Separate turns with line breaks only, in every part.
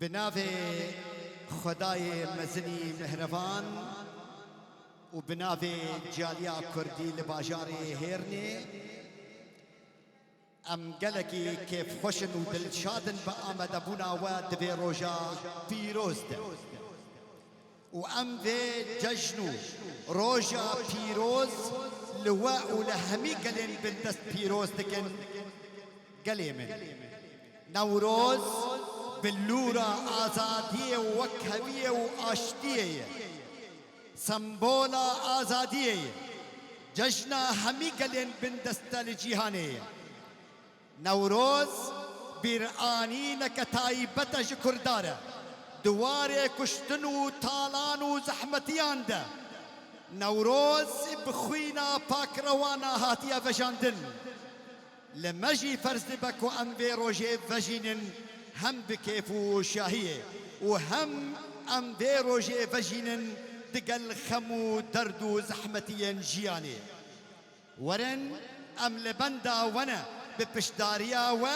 بناوی خدای مزنی مهربان و بناوی جالیا کردی لباجاری هرنی ام گلکی کیف خوشن و دلشادن با آمده بونا و دبی روژا پیروز ده و ام وی ججنو روژا پیروز لواء و لهمی گلین بندست پیروز دکن گلی من نوروز بلورا آزادیه و وکهویه و آشتیه سمبولا آزادیه جشنا همی گلین بندستل جیهانه نوروز بیرانی نکتایبت جکرداره دواره کشتن و تالان و زحمتیان ده نوروز بخوینا پاکروانا هاتیا وجاندن لمجي فرز بك وأم في روجي فجين هم بكيف وشاهية وهم أم في روجي فجين دقل خمو دردو زحمتين جياني ورن أم لبندا ونا ببشداريا و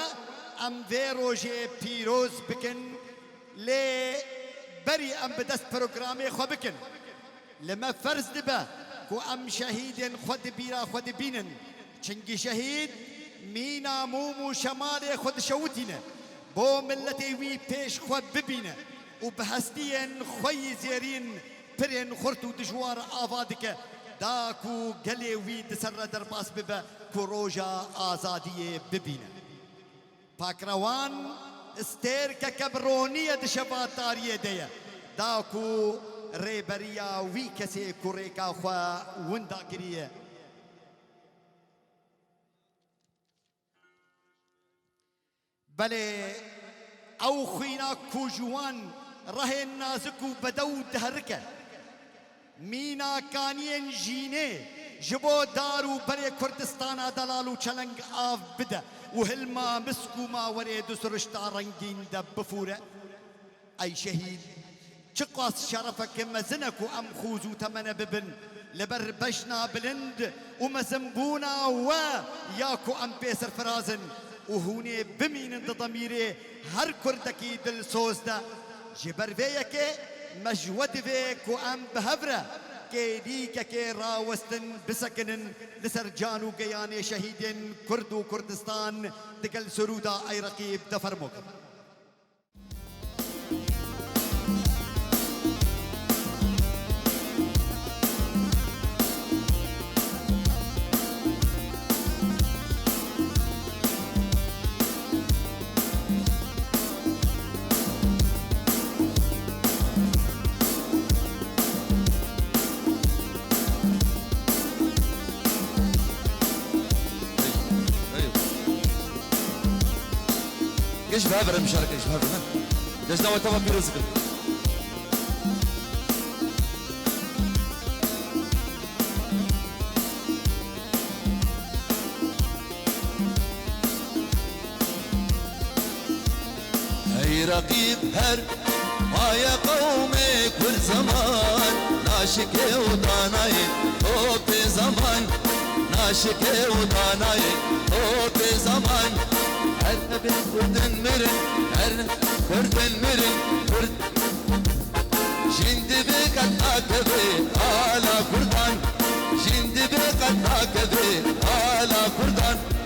أم في روجي بيروز بكن لي بري أم بدست بروغرامي خو بكن لما فرز دبا كو أم شهيد خود بيرا خود بينن چنگي شهيد مينا مومو شمالي خود شوتينا بو ملتي وي بيش خود ببينا وبهستين خوي زيرين برين خرطو دجوار آفادك داكو قلي وي دسر درباس ببا كروجا آزادية ببينا باكروان استير ككبرونية دشبات تاريه ديا داكو ريبريا وي كسي كوريكا خوا وندا كريه بله او خوینا کوجوان ره نازکو بدو دهرکه مینا کانین جینه جبو دارو بره کردستانا دلالو چلنگ آف بده و هلما مسکو ما وره دسرشتا رنگین ده بفوره ای شهید چقاس شرفك مزنك وام خوزو تمن ببن لبر بجنا بلند ومزنبونا و ياكو ام بيسر فرازن وهوني بمين ضميري هر كردكي دل سوزدا جبر فيك مجود فيك وام بهفره كيديك كي راوستن بسكن لسرجانو قياني شهيدين كردو كردستان دقل سرودا اي رقيب دفرمك
ايش بهبر المشاركة ايش بهبر جزنا وتوفى في رزقك هي رقيب هر يا قومي كل زمان ناشكي وطاناي او في زمان ناشكي وطاناي او في زمان هرنا بالكردن مرن هرنا كردن مرن كرد جند بقد أكبر على كردان جند بقد أكبر على كردان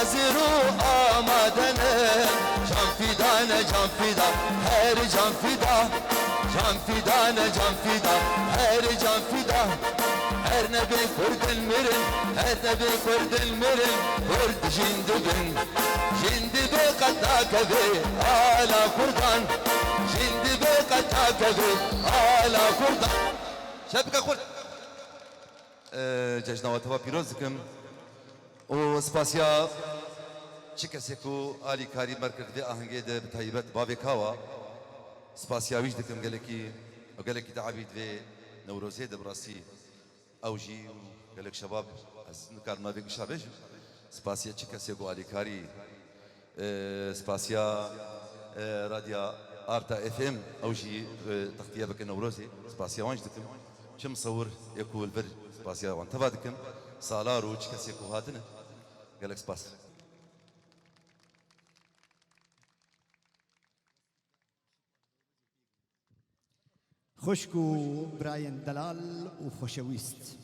حاضروا آمدنه جان فدانه جان فدا هر جان فدا جان فدانه جان فدا هر جان فدا هر نبي كرد المرن هر نبي كرد المرن كرد جندبن جندب قد أكبر على كردان جندب قد أكبر على كردان شبكة كرد جشنا وتوا بيروزكم و سپاسیا چه کسی کو آلی کاری مرکز به آهنگی ده بتایبت بابی کاوا سپاسیاویش دکم گلکی و گلکی تعبید به نوروزی ده براسی اوجی و گلک شباب از نکار ما بگی شابش سپاسیا چی کسی گو آلیکاری سپاسیا رادیا آرتا اف ام او جي تغطيه بك نوروزي سباسيا وانجدكم كم صور يكو البر سباسيا وانتفادكم سالارو تشكس يكو هاتنا قال لك سباس
خشكو براين دلال وخوشويست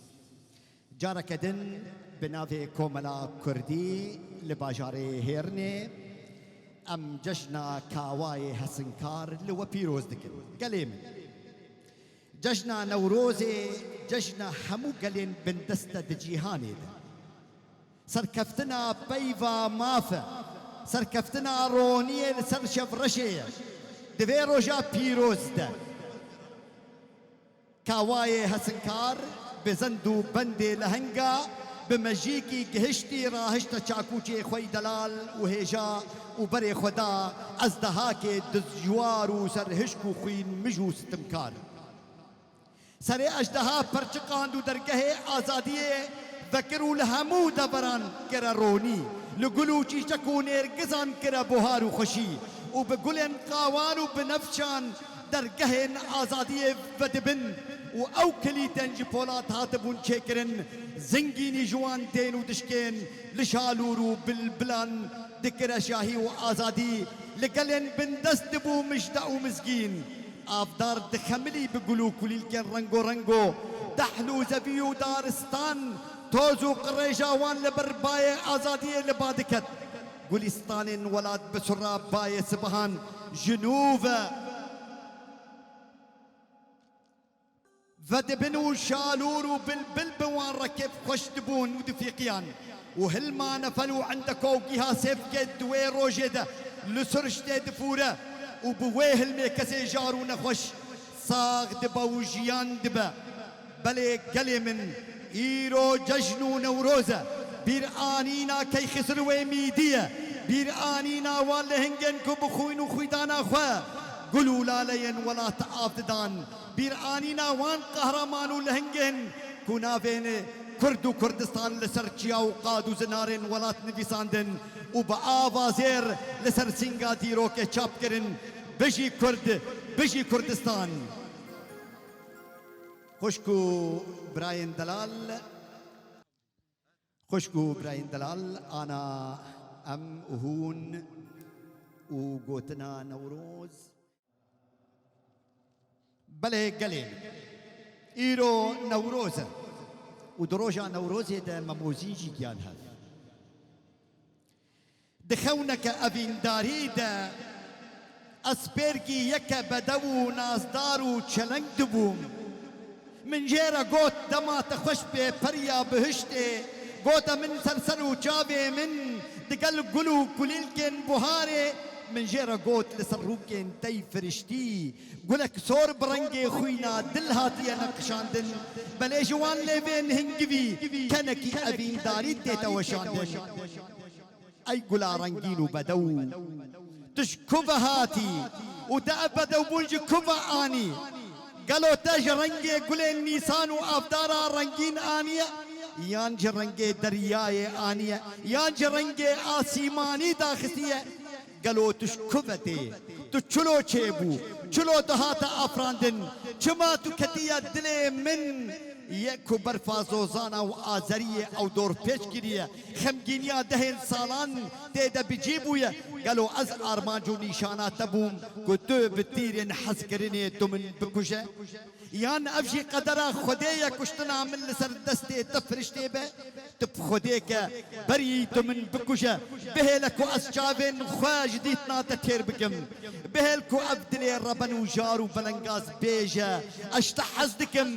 جارك دن بنافي كوملا كردي لباجاري هيرني ام جشنا كاواي حسنكار لو بيروز دكن قليم جشنا نوروزي جشنا حمو قلين بندستا دجيهاني سركفتنا بيفا مافا سركفتنا رونية لسرشف رشية دفي روجا بيروز ده كاواي حسنكار بزندو بندي لهنگا بمجيكي قهشتي راهشتا چاكوچي خوي دلال وهيجا وبري خدا ازدهاكي دزجوار وسرهشكو خوين مجو ستمكار سري اجدها پرچقاندو درگه آزادية ذكروا لهمو دبران كرا روني لقلو چيشتكو نيرگزان كرا بوهارو خشي وبقلن قاوانو بنفشان درگهن آزادية ودبن و او كليتن جبولات هاتبون شكرن زنگيني جوان دين ودشكين لشالورو بالبلان دكرا شاهي وآزادي لقلن بندست بو مجدع ومزقين افدار دخملي بقلو كليل كان رنگو رنگو دحلو زبيو دارستان توزو قريجاوان لبرباية آزادية لبادكت قلستان ولاد بسراب باية سبهان جنوبة فدبنو شالورو بالبلبوان ركب خشتبون ودفيقيان وهلما نفلوا عندكو جيها سيف قد ويروجدا لسرشتي دفوره وبويه الميكسي جارو نخش صاغ دبا وجيان دبا بلي قلي من ايرو ججنو نوروزا بير آنينا كي خسروا ميديا بير آنينا والهنجن كبخوين وخيدانا خوا قلوا لا لين ولا تعافدان بير آنينا وان قهرمانو لهنجن كنافين كردو كردستان لسرچيا وقادو زنارن ولات نفيساندن وبآفا زير لسر سنگا ديرو كي چاپ کرن بجي كرد بجي كردستان خشكو براين دلال خشكو براين دلال انا ام هون وقوتنا نوروز بله قليل ايرو نوروزه ودروجا نوروزي ده مموزيجي كان هذا دخونك افين داريدا اسبيركي يكا بدو نازدارو تشلنگ دبوم من جيرا قوت دما تخش بي بريا بهشتي قوت من سرسرو جابي من دقل قلو كليلكن بوهاري من جيرا قوت لسروكن تي فرشتي قولك صور برنجي خوينا دل هاتيا نقشاندن بلي جوان ليفين هنجبي كنكي افين داري تيتا وشاندن اي قلا رنجينو بدو تشكوفا هاتي وتأبدو بونج كوفا اني قالوا تاج رنجي قولين نيسان وافدارا رنجين انيا يانج رنجي درياي انيا يانج رنجي آسيماني داخسية قالوا تشكوفتي تشلو تشيبو چلو دهاتا افراندن چما تو کتیا دل من یکو برفازو زانا و آزریه او دور پیش گیریه خمگینیا دهن سالان تیدا بجیبویه قالو از ارمانجو نیشانات بوم کو تو بتیرین حس کرنه تو من بکشه یان افجی قدره خودیا کشتنا من لسر دسته تفرشته به تب خودیکه بری تو من بکشه بهلکو از چاوین خواج دیتنا تتیر بکم بهلکو ابدلی ربن و جارو بلنگاز بیجه اشتحزدکم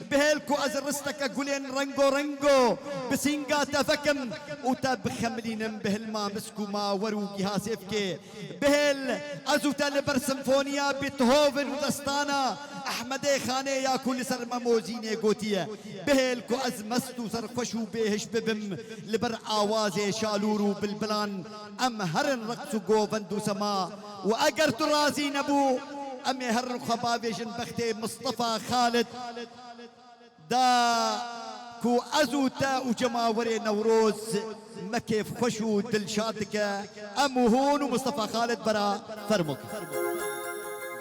بهلکو از رستك قولين رنگو رنگو بسينغا تفكم وتا بخملينم بهل ما مسكو ما ورو جهاسفكي بهل ازوتا لبر سمفونيا بيتهوفن ودستانا احمد خانه يا كل سر مموزيني قوتيه بهل كو از مستو سر خشو بهش ببم لبر آوازي شالورو بالبلان ام هرن رقصو قوفندو سما واقر ترازي نبو ام هرن خبابيشن بختي مصطفى خالد دا كو أزوتا وجماوري نوروز مكيف خشو دلشاتك أمو هون ومصطفى خالد برا فرمك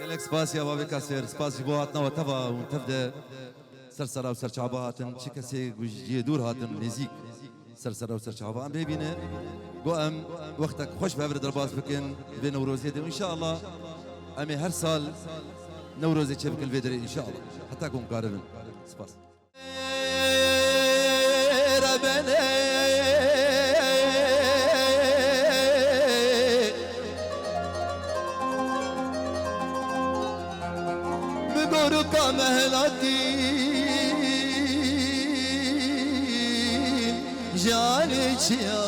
قالك سباس يا بابي كاسير سباس بواتنا وتبا ونتبدا سرسرة وسرچابا هاتن شكسي وجي دور هاتن نزيك سرسرة وسرچابا ام بيبينه قو ام وقتك خوش بهبر درباس بكن بين نوروزي دي وان شاء الله امي هر سال نوروزي تشبك الفيدري ان شاء الله حتى اكون قاربا سباس
بقولك مهلتي جالك يا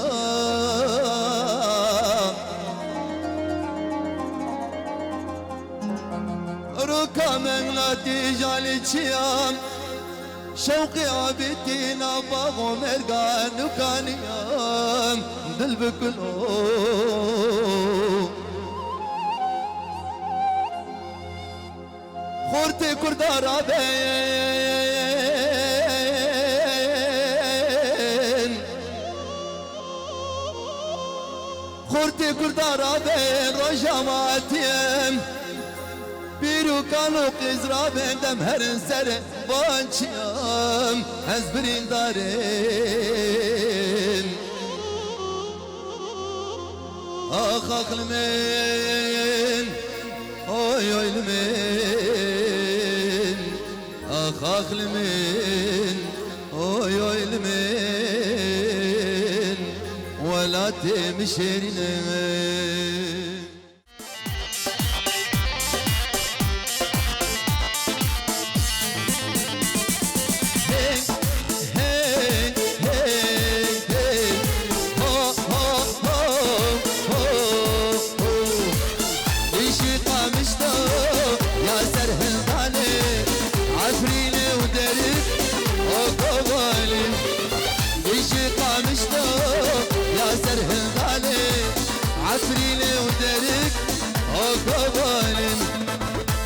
ركا مهلتي جالك يا شوقي عبدي نبغ ومرقان وكان يام دل بكلو خورتي كردارا بين خورتي كردارا بين رجماتيم بيرو كانوا قزرا بين دم هرن سر بانشيام هزبرين دارين آخ آخ لمن اوي اوي لمن آخ آخ لمن اوي اوي لمن ولا تمشيرين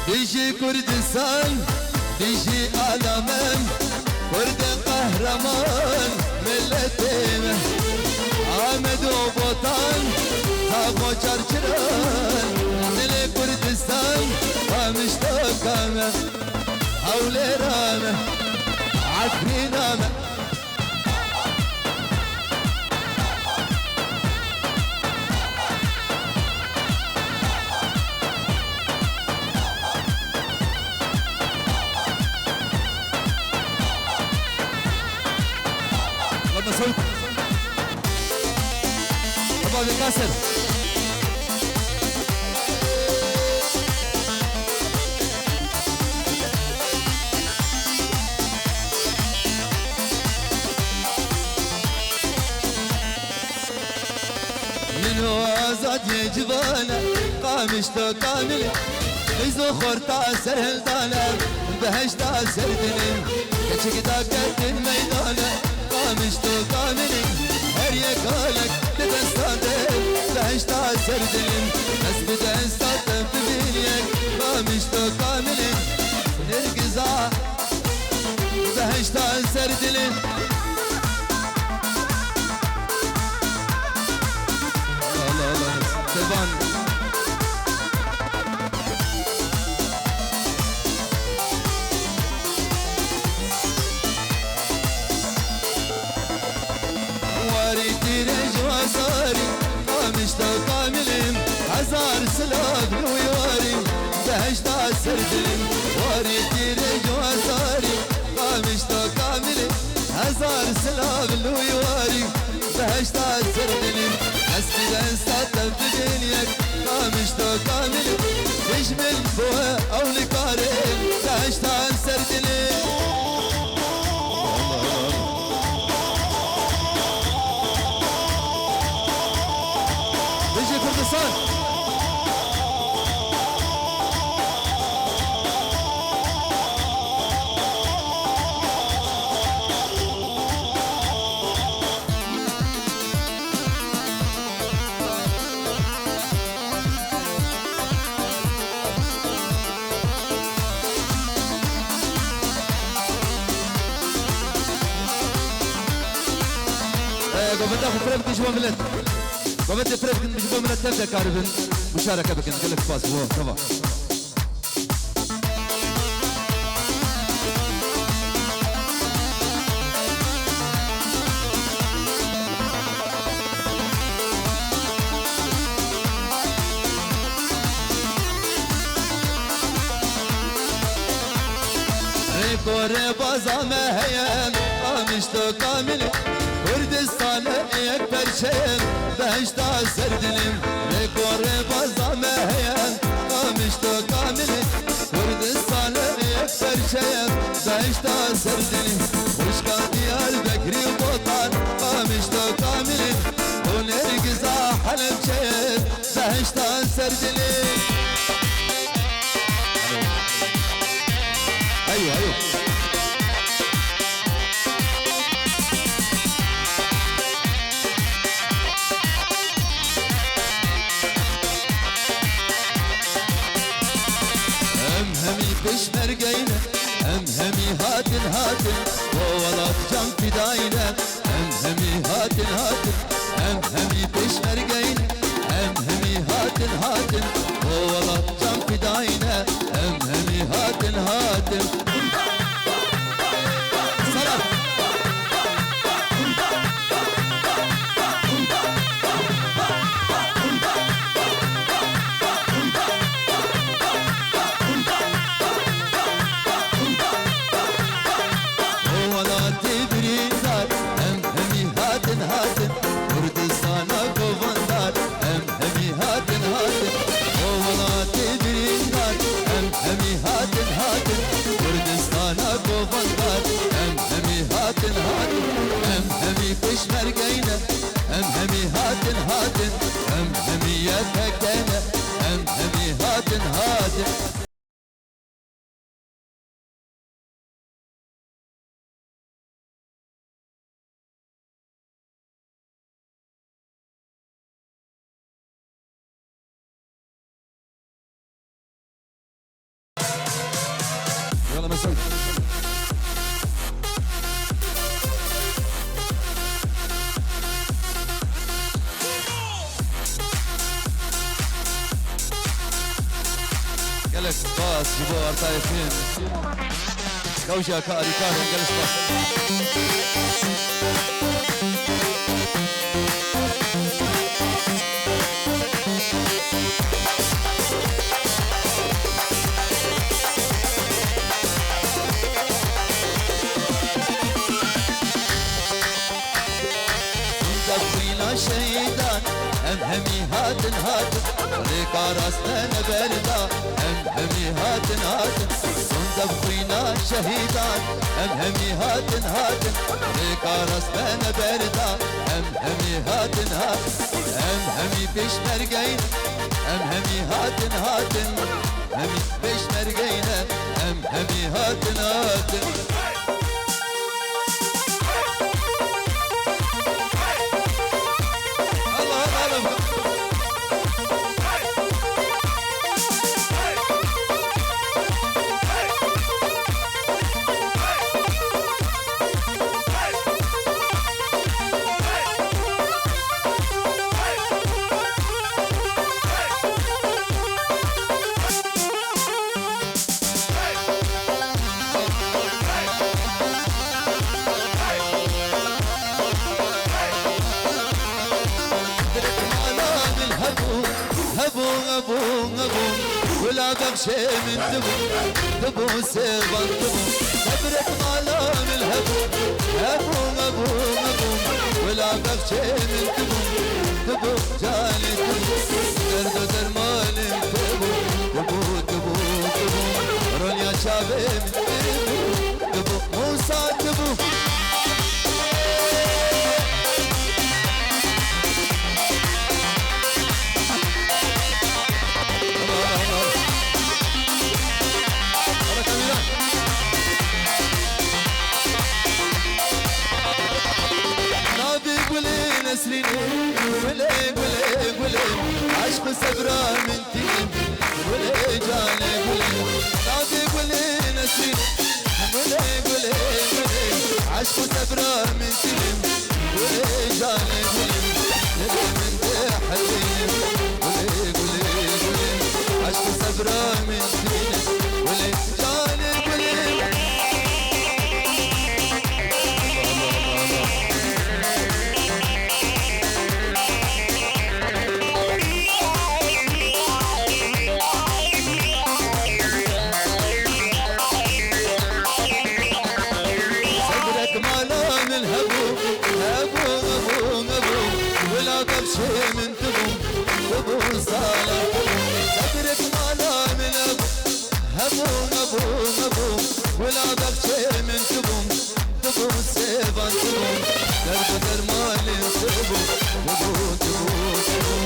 بيجي كردستان بيجي آلمان كرد قهرمان ملتنا عمد وبطان هاقو چرچران دل كردستان ومشتاقانا حولرانا عفرينانا
صوت ابو عبد القاسر
من هو ازاد يجبانا قامشتو كامل إذا خورتا سرهل دانا بهشتا سردنين كشك داكت الميدانا قامشتو كامل هر يكالك تتستادل بهشتا سردنين أسبت استادل ببينيك قامشتو كامل نرقزا بهشتا سردنين
الله الله سلمان
قامشتا كاملين هزار سلاب وياري بهشتا سردلين واري تيري جوازاري قامشتا كاملين هزار سلاب وياري بهشتا سردلين اسمي دنستا تبدلينيك قامشتا كاملين تجمل بوها او لكارين بهشتا سردلين
كردستان قومت اخو فريق نجمه ملت قومت فريق نجمه ملت تبدا كاربن مشاركه بك قال لك باس هو طبعا
كوري بازا مهين قامشتو كامل كردستان يكبر شين بهشتا سردلم كوري بازا مهين قامشتو كامل كردستان يكبر شين بهشتا سردلم وشكا ديال بكري وبطان قامشتو كامل ونرقزا حلب شين بهشتا سردلم ايوه بشمرقينا همي هاتن وولات جام فداينا همي هاتن همي بشمرقينا همي هاتن وولات جام فداينا همي هاتن سلام بشمرقينا همي هاتن همي يتكينا همي هاتن
يلا مساء قالك باص جيبوها طايفين كوشة كاري كاري قالك باص
شهيدان همي هاتن ريك راسنا بردا همي هاتن صندب خوينا شهيدان همي هاتن ريك راسنا بردا همي هاتن همي بشمرقين همي هاتن همي بشمرقين همي هاتن ولا بخشي من دبو سيربان دبو صبرك ظلام الهبو ولا بخشي من دبو جاني درد درمان دبو رونيا شابي دبو موسى دبو عشق صبرا من تين ولي جاني ولي نادي ولي نسرين ولي عشق صبرا من تين ولي جاني ولا دبشي من تبو تبو صالح صدرك مالا من ابو ابو ابو ولا دبشي من تبو تبو سيفان تبو درب درمان تبو تبو تبو تبو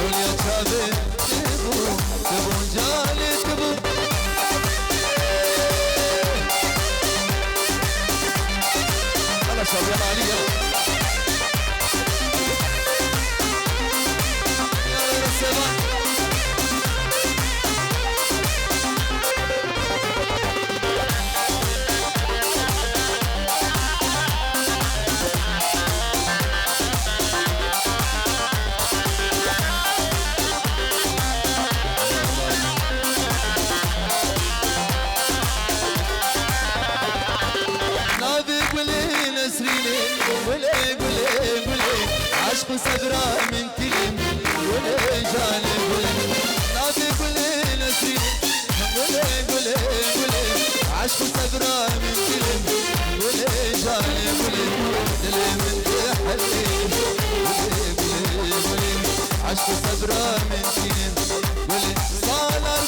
روليا شابي تبو تبو جالي تبو انا شابي عليا يا سيفان عشق صبرا من كلم ولا جاني قولي نادي قولي نسرين قولي عشق صبرا من كلم ولا جاني قولي دلي من تحلي قولي عشق صبرا من كلم قولي صالر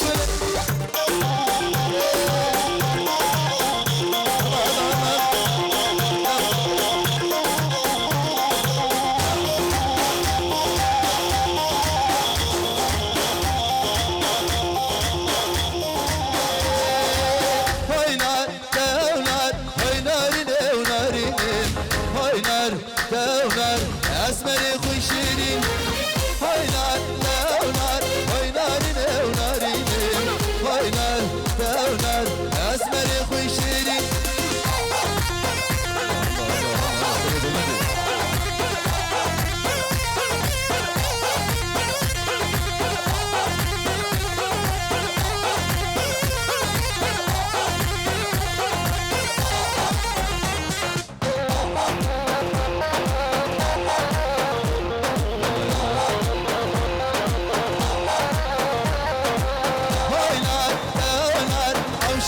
دونار اسمري خوي شيرين هاي نار دونار هاي نار دونارين هاي نار دونار اسمري خوي شيرين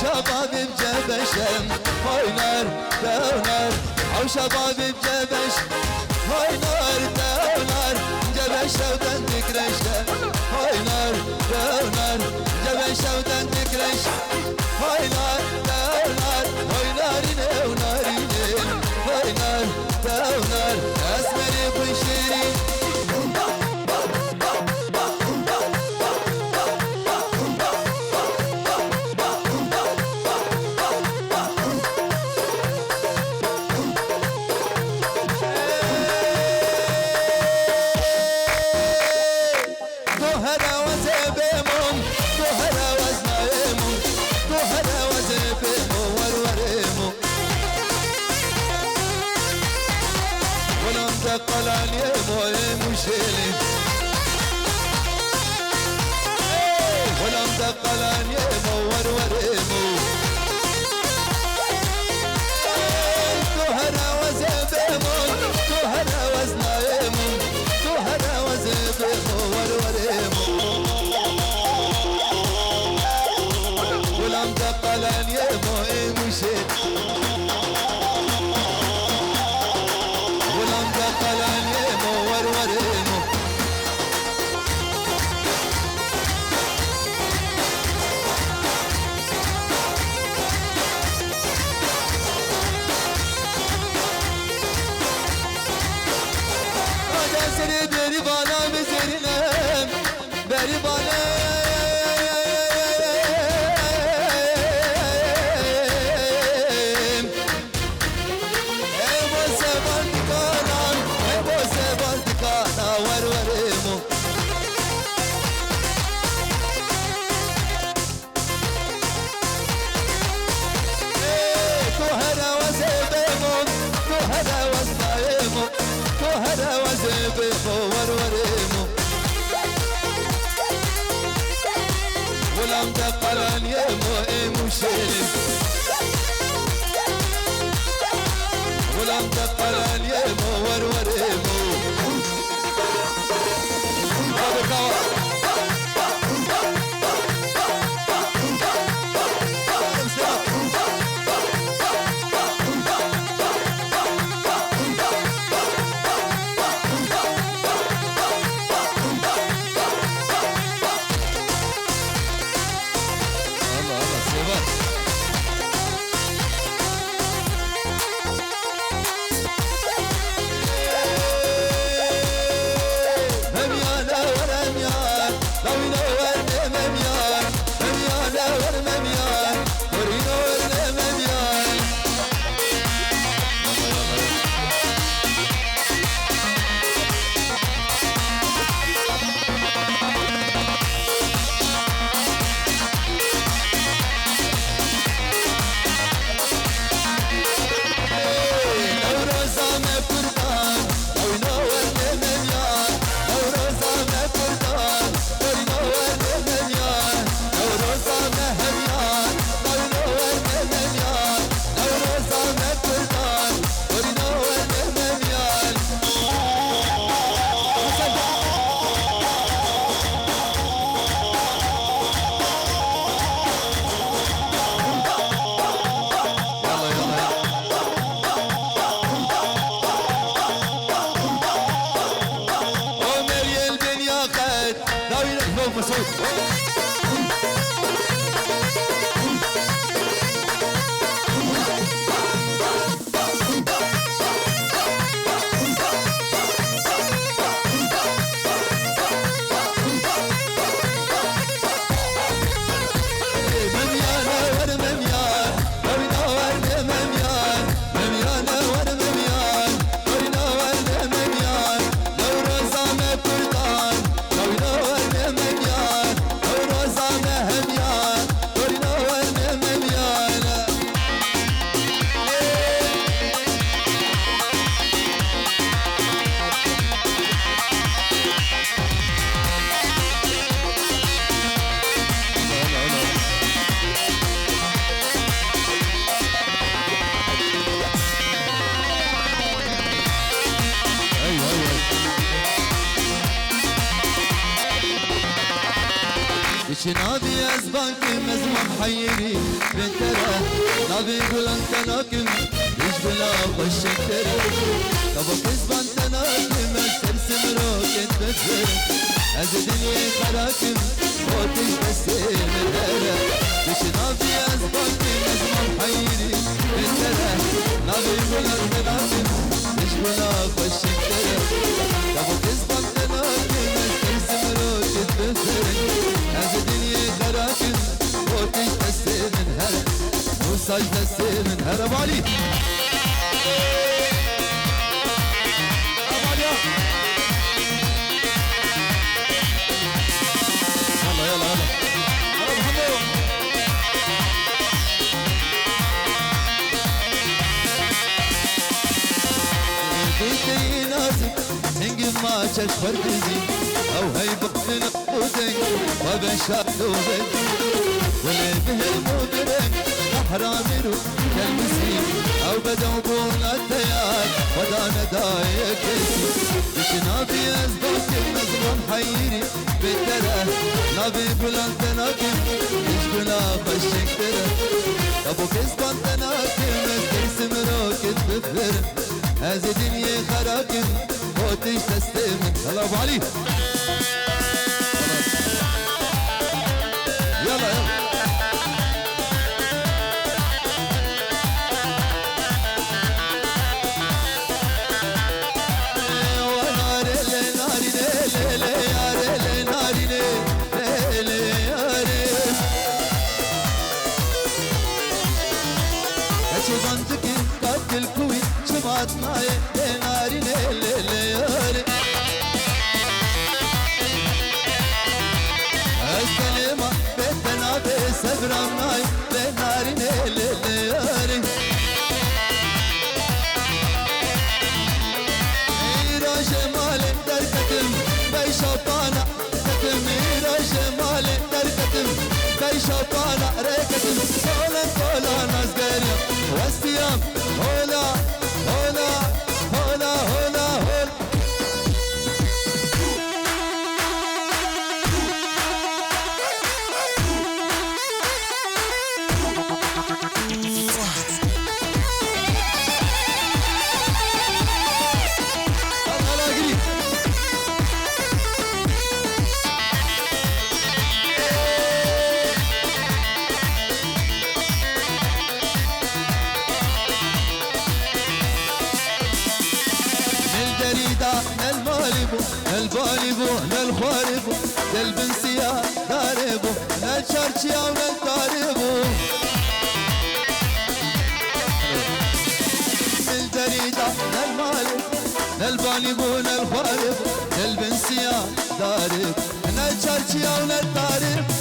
شباب بجبشم هاي نار دونار او شباب بجبش هاي نار دونار جبش ودن تكرش هاي نار دونار جبش ودن تكرش هاي نار دونار هاي نار دونار هاي نار دونار اسمري بشيرين قلال يمو مشيلي ولم تقلان يمو وروريمو تهنا وزبيمو تهنا وزنايمو تهنا وزبيمو وروريمو ولم تقلان يمو مشيلي قلال يمو وروريمو Hadi seni beri bana bezerinem beri bana ولم تقلن يمو مشيلي ولم تقلن يمو وروريمو
مسعود
شنابي أزبانك مزمع حيري بنتره نابي بلان تناكم إيش بلا وشك تره طبق إزبان تناكم ترسم روكت بفر از دنيا خراكم موتش بسيم الدره شنابي أزبانك مزمع حيري بنتره نابي بلان تناكم إيش بلا وشك تره طبق إزبان تناكم ترسم روكت بفر از دنيا خراكم موتش بسي من هرب موساج بسي من هرب علي يلا يلا يلا يلا محمد بيتي نازك انقذ ما تشفر تزيد او هيبط من قوتك وبشاك وبد واللي به المدرك احرامر كالمسيح او بدو بول التيار ودانا دايك بشنابي ازباك النظر محيري بالتره نابي بلان تناكم ايش بلا بشك تره ابو كسبان تناكم ترسم روكت بفر هذه دنيا خراكم موتش تستمن هلا ابو علي يلا يلا بنتك قد الكوي شبعت معي ناري ليالي السلامة بيتنا بسبرة معي ناري ليالي ميرا جمال دركتم بي شطانة كتم ميرا جمال دركتم بي شطانة ريكتم طولا نازقاريا والسيام هولا هولا هولا هولا هولا الباليبو للخواربو للبنسيا داربو للشرشيا وللطاربو الجريدة للمالب للباليبو للخواربو للبنسيا داربو للشرشيا وللطاربو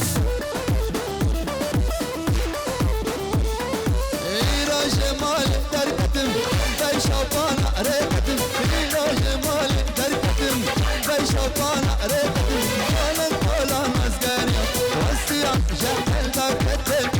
إيرا جمال دركتم بي شوطانا ريكتم إيرا جمال دركتم بي شوطانا ريكتم وانا طولا مزقاريا والسيام جمال دركتم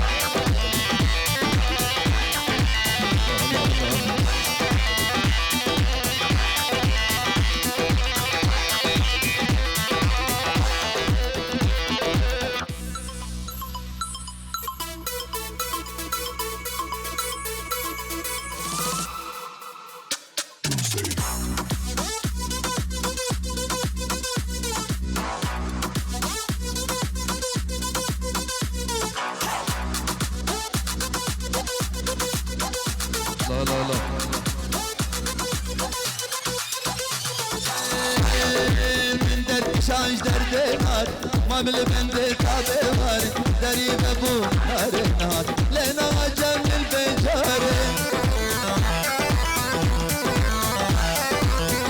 شانج درد نار ما بالبند تابع مار دري بابو نار نار لنا جمل البجار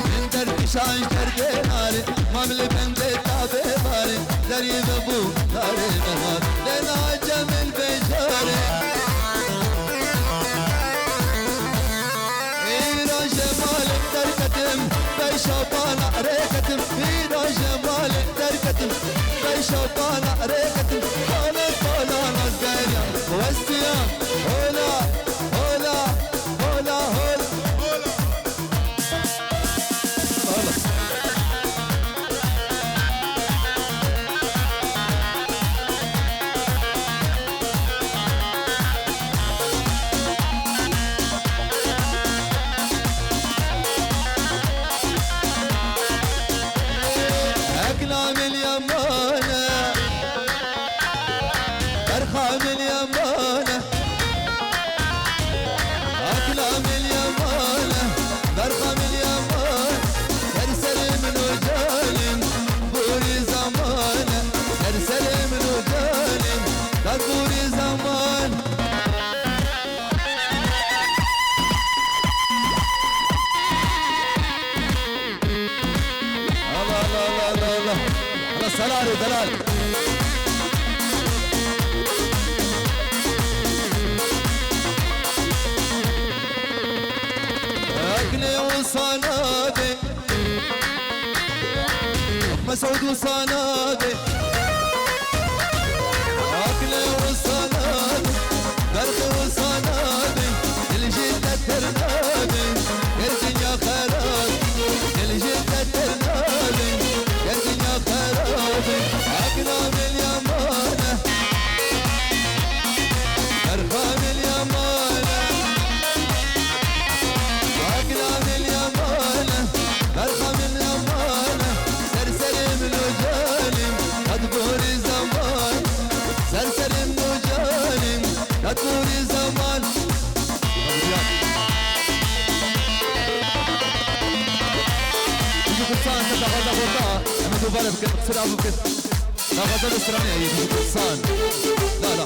من درد شانج درد نار ما بالبند تابع مار دري بابو نار نار لنا جمل البجار شوطان عريكتم فينا جمال تركتم في شوطان عريكتم انا طولان الزينة والسيام هولا هولا هولا هولا دلال دلال أكلي وصنادي مسعود وصنادي أكلي وصنادي برخي وصنادي الجدة ترنادي الدنيا خراب الجدة ترنادي الدنيا خراب أكرم اليمانة أرخام اليمانة أكرم اليمانة أرخام اليمانة سرسر من وجالم أدبور زمان سرسر من وجالم أدبور زمان كرسان كذا غدا غدا أنا دوباره بكت بسرعة بكت لا غدا بسرعة يجي كرسان لا لا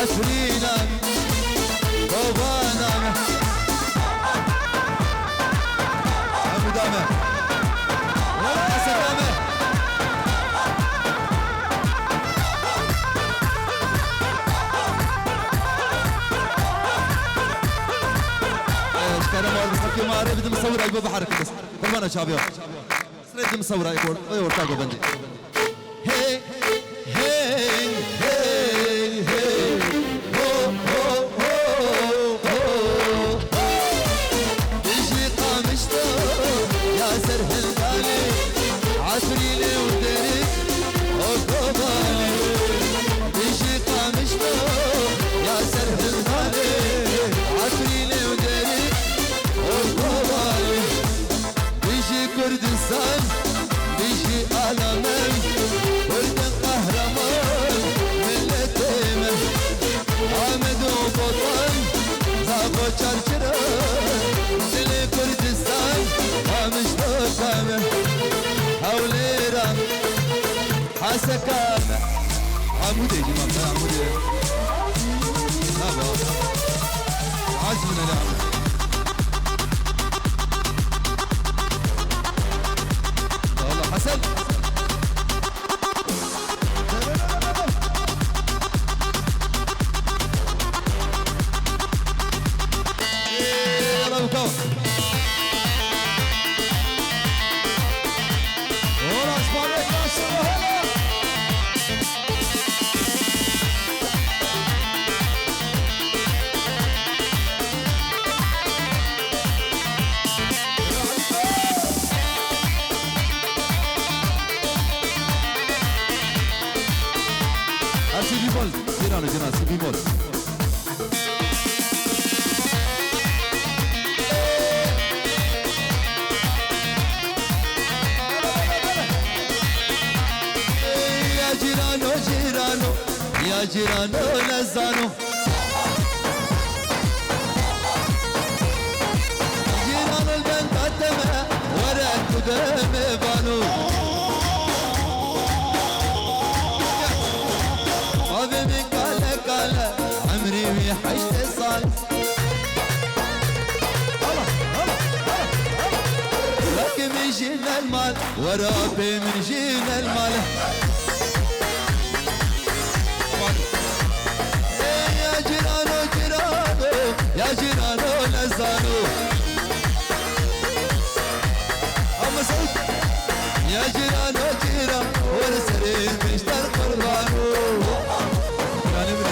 عفرينا بابانا أبو دامة حسن دامة ايش كان مال بس ما اريد مصور ايوه بحرك بس كل انا شابي اريد مصور ايوه تاكو بندي هي هي عفريلي ودري وقبالي بيجي قامشتو يا سرح الغالي عفريلي ودري وقبالي بيجي كردستان بيجي آلمان كرد قهرمان ملتيمة حامد وبطن زاغو چرچرا دل كردستان قامشتو كامل حوليرا حسكامة عمودي جماعة عمودي هذا عزمنا لعمل والله حسن والله وكوف والله
سي بيمول جيرانو جيران سي بيمول يا جيرانو جيرانو يا جيرانو نزانو جيرانو البنت قدمها ورا قدام بانو أبي من كالا كالا عمري ويحشت صال لك من جينا المال ورابي من جينا المال يا جيرانو جيرانو يا جيرانو نزانو أما سعود يا جيرانو جيران ورسرين مشتر قربانو يعني من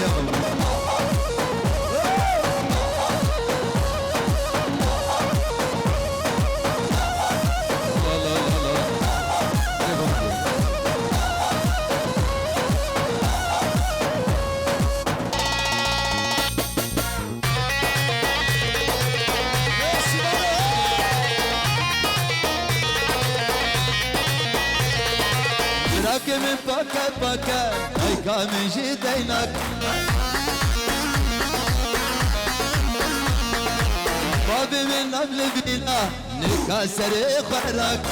يا من باكا باكا هيكا من جدينك بابي من قبل بينا نكسر خراك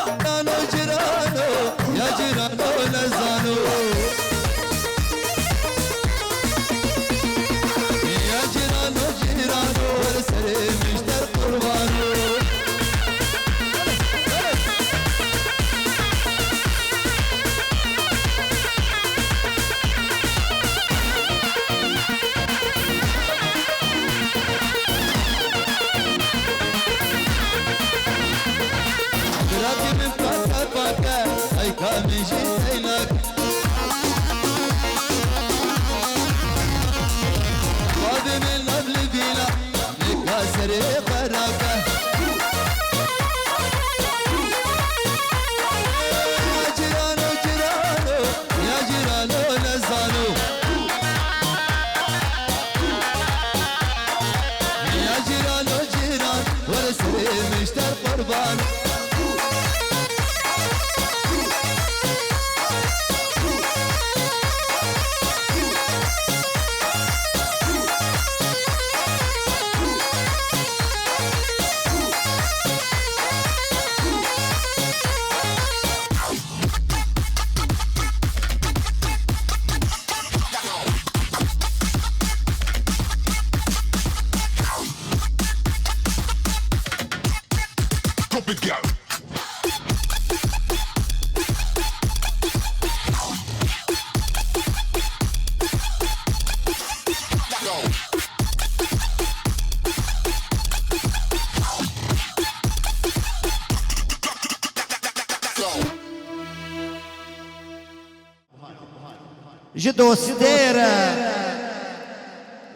جيرانو جيرانو يا جيرانو نزانو يا جيرانو جيرانو ورسري مشتر قربانو من جيتينك بابي من قبل بينا نكسر خراكه يا جيرانو جيرانو يا جيرانو نزانو يا جيرانو جيران ورسري مشتر قربان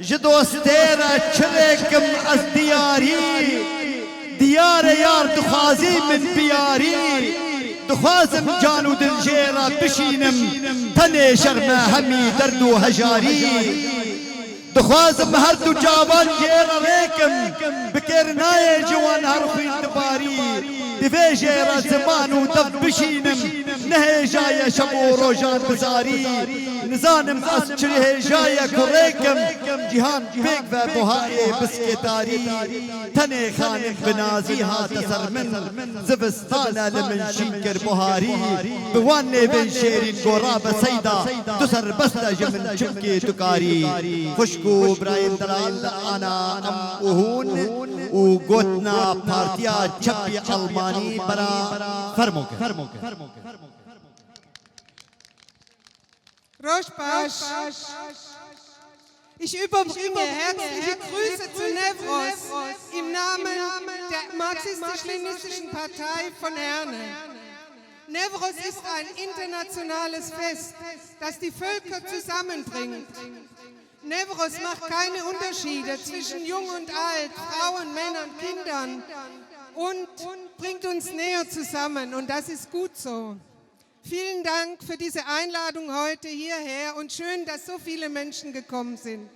جدو ستيرة چلكم از دياري ديار يار دخوازي من بياري دخوازم جانو دل جيرا بشينم تني شرمه همي دردو هجاري دخوازم هر دو جوان جيرا ريكم بكرناي جوان هر خوين دباري دفي جيرا زمان و دف بشينم نهي جاية شبو روجان بزاري نزانم از چره جاية كريكم جهان بيك و بهاي بسكتاري تني خانم بنازي هات سر من زبستانا لمن شينكر بهاري بواني بن شيرين قرابة سيدا تسر بستا جمن چمكي تكاري خشكو براين دلال انا ام اوهون و گوتنا پارتیا چپی المانی برا فرموك
Roschpasch. Ich überbringe herzliche Grüße zu Nevros im Namen der Marxistisch-Leninistischen Partei von Herne. Nevros ist ein internationales Fest, das die Völker zusammenbringt. Nevros macht keine Unterschiede zwischen Jung und Alt, Frauen, Männern, Kindern. und bringt uns näher zusammen und das ist gut so. Vielen Dank für diese Einladung heute hierher und schön, dass so viele Menschen gekommen sind.